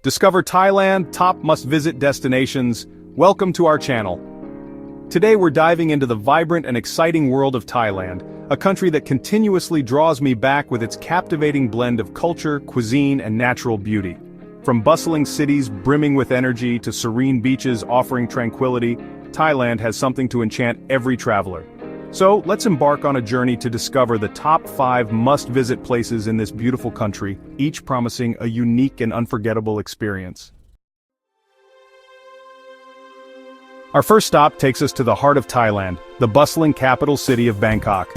Discover Thailand, top must-visit destinations. Welcome to our channel. Today we're diving into the vibrant and exciting world of Thailand, a country that continuously draws me back with its captivating blend of culture, cuisine, and natural beauty. From bustling cities brimming with energy to serene beaches offering tranquility, Thailand has something to enchant every traveler. So, let's embark on a journey to discover the top 5 must-visit places in this beautiful country, each promising a unique and unforgettable experience. Our first stop takes us to the heart of Thailand, the bustling capital city of Bangkok.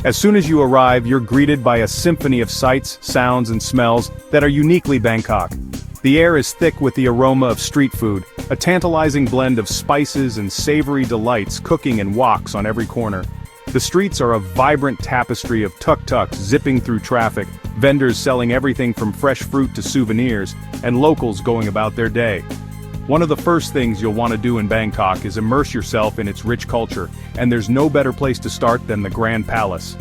As soon as you arrive, you're greeted by a symphony of sights, sounds, and smells that are uniquely Bangkok. The air is thick with the aroma of street food, a tantalizing blend of spices and savory delights cooking in woks on every corner. The streets are a vibrant tapestry of tuk-tuks zipping through traffic, vendors selling everything from fresh fruit to souvenirs, and locals going about their day. One of the first things you'll want to do in Bangkok is immerse yourself in its rich culture, and there's no better place to start than the Grand Palace.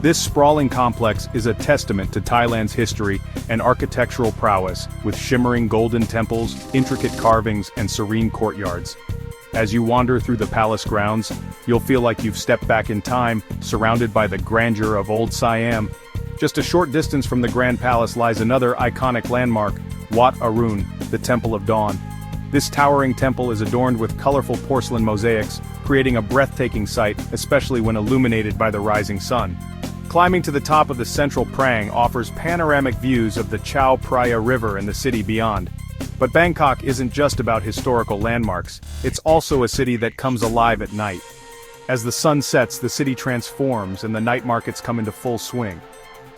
This sprawling complex is a testament to Thailand's history and architectural prowess, with shimmering golden temples, intricate carvings, and serene courtyards. As you wander through the palace grounds, you'll feel like you've stepped back in time, surrounded by the grandeur of old Siam. Just a short distance from the Grand Palace lies another iconic landmark, Wat Arun, the Temple of Dawn. This towering temple is adorned with colorful porcelain mosaics, creating a breathtaking sight, especially when illuminated by the rising sun. Climbing to the top of the central prang offers panoramic views of the Chao Phraya River and the city beyond. But Bangkok isn't just about historical landmarks, it's also a city that comes alive at night. As the sun sets, the city transforms and the night markets come into full swing.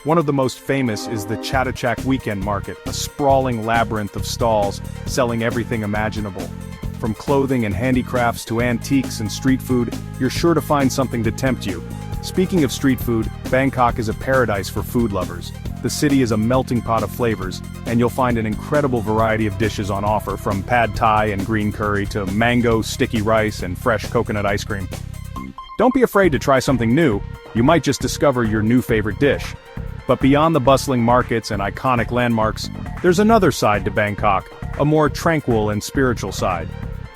One of the most famous is the Chatuchak Weekend Market, a sprawling labyrinth of stalls selling everything imaginable. From clothing and handicrafts to antiques and street food, you're sure to find something to tempt you. Speaking of street food, Bangkok is a paradise for food lovers. The city is a melting pot of flavors, and you'll find an incredible variety of dishes on offer, from pad thai and green curry to mango sticky rice and fresh coconut ice cream. Don't be afraid to try something new, you might just discover your new favorite dish. But beyond the bustling markets and iconic landmarks, there's another side to Bangkok, a more tranquil and spiritual side.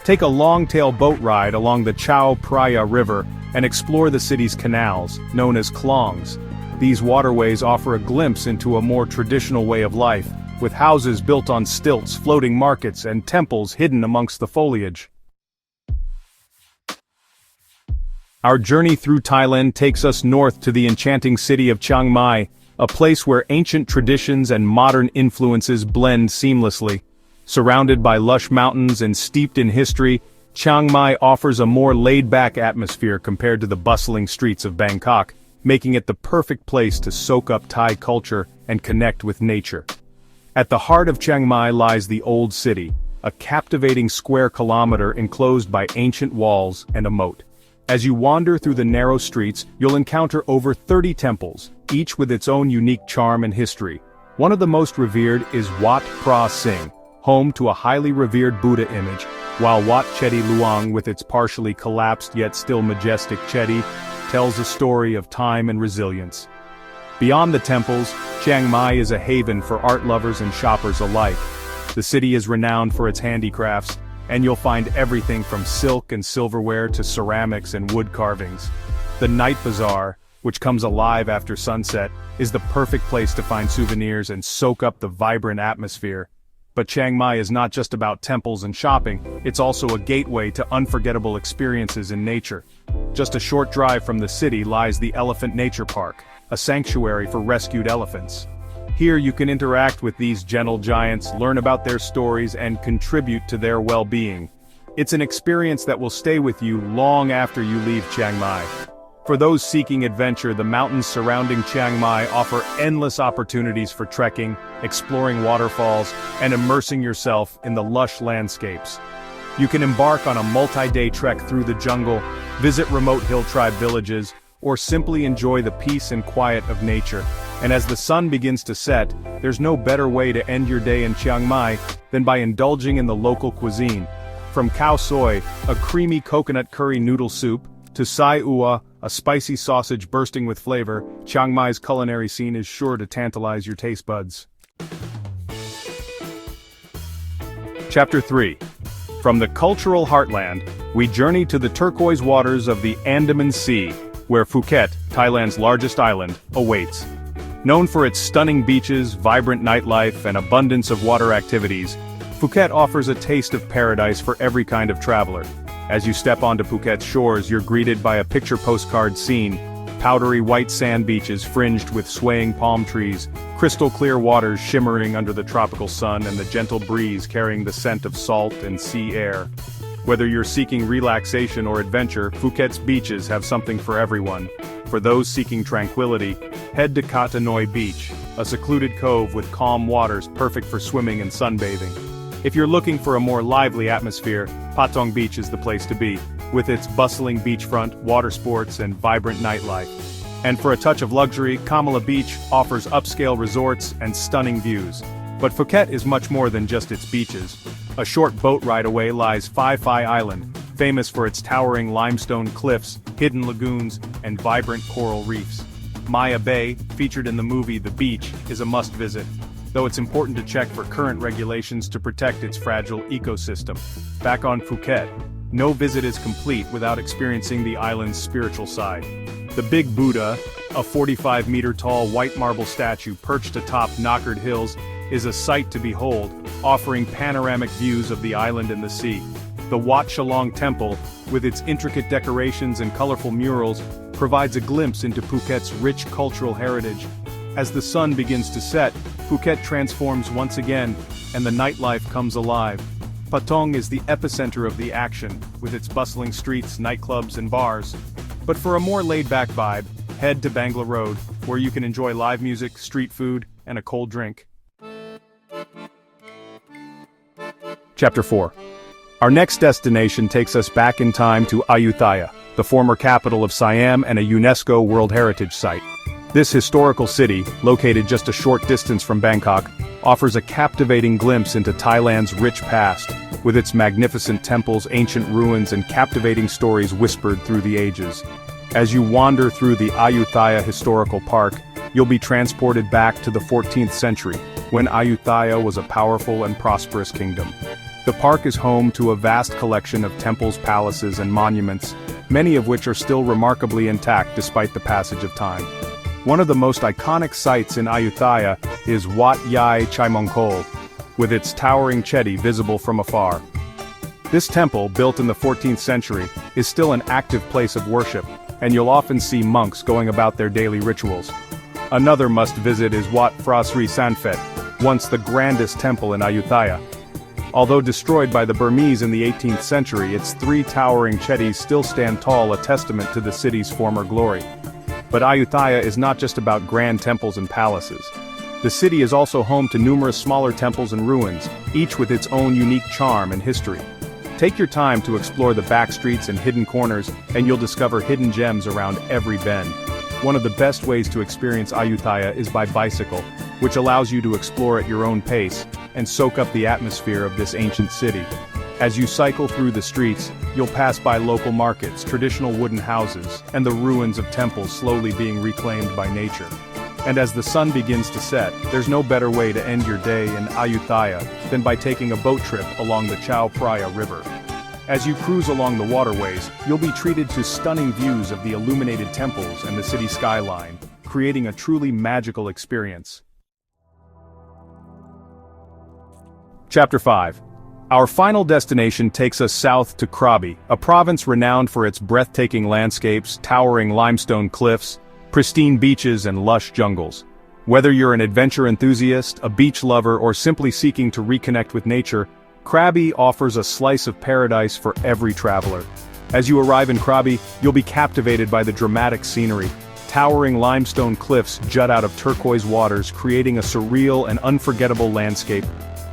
Take a long-tail boat ride along the Chao Phraya River and explore the city's canals, known as klongs. These waterways offer a glimpse into a more traditional way of life, with houses built on stilts, floating markets, and temples hidden amongst the foliage. Our journey through Thailand takes us north to the enchanting city of Chiang Mai, a place where ancient traditions and modern influences blend seamlessly. Surrounded by lush mountains and steeped in history, Chiang Mai offers a more laid-back atmosphere compared to the bustling streets of Bangkok, making it the perfect place to soak up Thai culture and connect with nature. At the heart of Chiang Mai lies the Old City, a captivating square kilometer enclosed by ancient walls and a moat. As you wander through the narrow streets, you'll encounter over 30 temples, each with its own unique charm and history. One of the most revered is Wat Phra Singh, home to a highly revered Buddha image, while Wat Chedi Luang, with its partially collapsed yet still majestic Chedi, tells a story of time and resilience. Beyond the temples, Chiang Mai is a haven for art lovers and shoppers alike. The city is renowned for its handicrafts, and you'll find everything from silk and silverware to ceramics and wood carvings. The night bazaar, which comes alive after sunset, is the perfect place to find souvenirs and soak up the vibrant atmosphere. But Chiang Mai is not just about temples and shopping, it's also a gateway to unforgettable experiences in nature. Just a short drive from the city lies the Elephant Nature Park, a sanctuary for rescued elephants. Here you can interact with these gentle giants, learn about their stories, and contribute to their well-being. It's an experience that will stay with you long after you leave Chiang Mai. For those seeking adventure, the mountains surrounding Chiang Mai offer endless opportunities for trekking, exploring waterfalls, and immersing yourself in the lush landscapes. You can embark on a multi-day trek through the jungle, visit remote hill tribe villages, or simply enjoy the peace and quiet of nature. And as the sun begins to set, there's no better way to end your day in Chiang Mai than by indulging in the local cuisine. From khao soi, a creamy coconut curry noodle soup, to sai ua, a spicy sausage bursting with flavor, Chiang Mai's culinary scene is sure to tantalize your taste buds. Chapter 3. From the cultural heartland, we journey to the turquoise waters of the Andaman Sea, where Phuket, Thailand's largest island, awaits. Known for its stunning beaches, vibrant nightlife, and abundance of water activities, Phuket offers a taste of paradise for every kind of traveler. As you step onto Phuket's shores, you're greeted by a picture postcard scene: powdery white sand beaches fringed with swaying palm trees, crystal clear waters shimmering under the tropical sun, and the gentle breeze carrying the scent of salt and sea air. Whether you're seeking relaxation or adventure, Phuket's beaches have something for everyone. For those seeking tranquility, head to Koh Noi Beach, a secluded cove with calm waters perfect for swimming and sunbathing. If you're looking for a more lively atmosphere, Patong Beach is the place to be, with its bustling beachfront, water sports, and vibrant nightlife. And for a touch of luxury, Kamala Beach offers upscale resorts and stunning views. But Phuket is much more than just its beaches. A short boat ride away lies Phi Phi Island, famous for its towering limestone cliffs, hidden lagoons, and vibrant coral reefs. Maya Bay, featured in the movie The Beach, is a must-visit, though it's important to check for current regulations to protect its fragile ecosystem. Back on Phuket, no visit is complete without experiencing the island's spiritual side. The Big Buddha, a 45-meter-tall white marble statue perched atop Knockered Hills, is a sight to behold, offering panoramic views of the island and the sea. The Wat Chalong Temple, with its intricate decorations and colorful murals, provides a glimpse into Phuket's rich cultural heritage. As the sun begins to set, Phuket transforms once again, and the nightlife comes alive. Patong is the epicenter of the action, with its bustling streets, nightclubs, and bars. But for a more laid-back vibe, head to Bangla Road, where you can enjoy live music, street food, and a cold drink. Chapter 4. Our next destination takes us back in time to Ayutthaya, the former capital of Siam and a UNESCO World Heritage Site. This historical city, located just a short distance from Bangkok, offers a captivating glimpse into Thailand's rich past, with its magnificent temples, ancient ruins, and captivating stories whispered through the ages. As you wander through the Ayutthaya Historical Park, you'll be transported back to the 14th century, when Ayutthaya was a powerful and prosperous kingdom. The park is home to a vast collection of temples, palaces, and monuments, many of which are still remarkably intact despite the passage of time. One of the most iconic sites in Ayutthaya is Wat Yai Chaimongkol, with its towering chedi visible from afar. This temple, built in the 14th century, is still an active place of worship, and you'll often see monks going about their daily rituals. Another must-visit is Wat Phra Sri Sanphet, once the grandest temple in Ayutthaya. Although destroyed by the Burmese in the 18th century, its three towering chedis still stand tall, a testament to the city's former glory. But Ayutthaya is not just about grand temples and palaces. The city is also home to numerous smaller temples and ruins, each with its own unique charm and history. Take your time to explore the back streets and hidden corners, and you'll discover hidden gems around every bend. One of the best ways to experience Ayutthaya is by bicycle, which allows you to explore at your own pace and soak up the atmosphere of this ancient city. As you cycle through the streets, you'll pass by local markets, traditional wooden houses, and the ruins of temples slowly being reclaimed by nature. And as the sun begins to set, there's no better way to end your day in Ayutthaya than by taking a boat trip along the Chao Phraya River. As you cruise along the waterways, you'll be treated to stunning views of the illuminated temples and the city skyline, creating a truly magical experience. Chapter 5. Our final destination takes us south to Krabi, a province renowned for its breathtaking landscapes, towering limestone cliffs, pristine beaches, and lush jungles. Whether you're an adventure enthusiast, a beach lover, or simply seeking to reconnect with nature, Krabi offers a slice of paradise for every traveler. As you arrive in Krabi, you'll be captivated by the dramatic scenery. Towering limestone cliffs jut out of turquoise waters, creating a surreal and unforgettable landscape.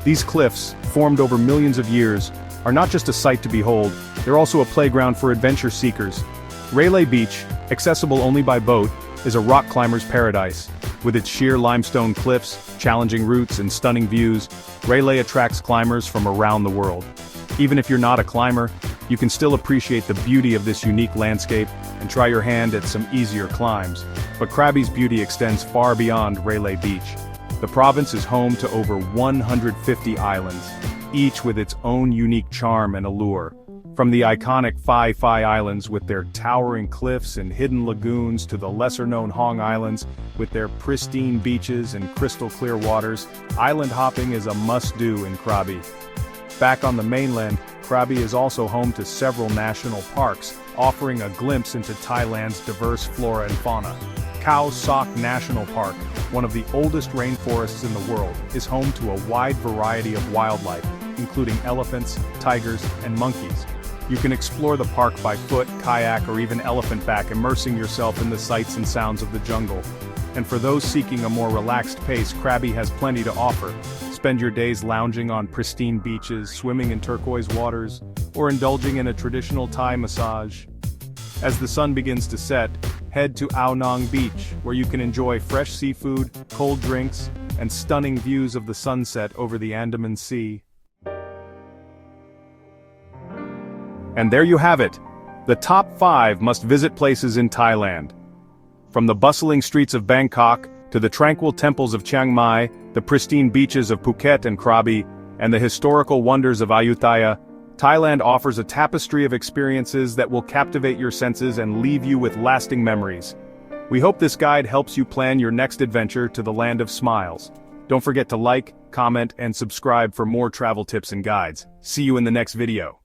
These cliffs, formed over millions of years, are not just a sight to behold, they're also a playground for adventure seekers. Railay Beach, accessible only by boat, is a rock climber's paradise. With its sheer limestone cliffs, challenging routes, and stunning views, Railay attracts climbers from around the world. Even if you're not a climber, you can still appreciate the beauty of this unique landscape and try your hand at some easier climbs. But Krabi's beauty extends far beyond Railay Beach. The province is home to over 150 islands, each with its own unique charm and allure. From the iconic Phi Islands with their towering cliffs and hidden lagoons to the lesser-known Hong Islands with their pristine beaches and crystal-clear waters, island hopping is a must-do in Krabi. Back on the mainland, Krabi is also home to several national parks, offering a glimpse into Thailand's diverse flora and fauna. Khao Sok National Park, one of the oldest rainforests in the world, is home to a wide variety of wildlife, including elephants, tigers, and monkeys. You can explore the park by foot, kayak, or even elephant-back, immersing yourself in the sights and sounds of the jungle. And for those seeking a more relaxed pace, Krabi has plenty to offer. Spend your days lounging on pristine beaches, swimming in turquoise waters, or indulging in a traditional Thai massage. As the sun begins to set, head to Ao Nang Beach, where you can enjoy fresh seafood, cold drinks, and stunning views of the sunset over the Andaman Sea. And there you have it, the top 5 must-visit places in Thailand. From the bustling streets of Bangkok, to the tranquil temples of Chiang Mai, the pristine beaches of Phuket and Krabi, and the historical wonders of Ayutthaya, Thailand offers a tapestry of experiences that will captivate your senses and leave you with lasting memories. We hope this guide helps you plan your next adventure to the land of smiles. Don't forget to like, comment, and subscribe for more travel tips and guides. See you in the next video.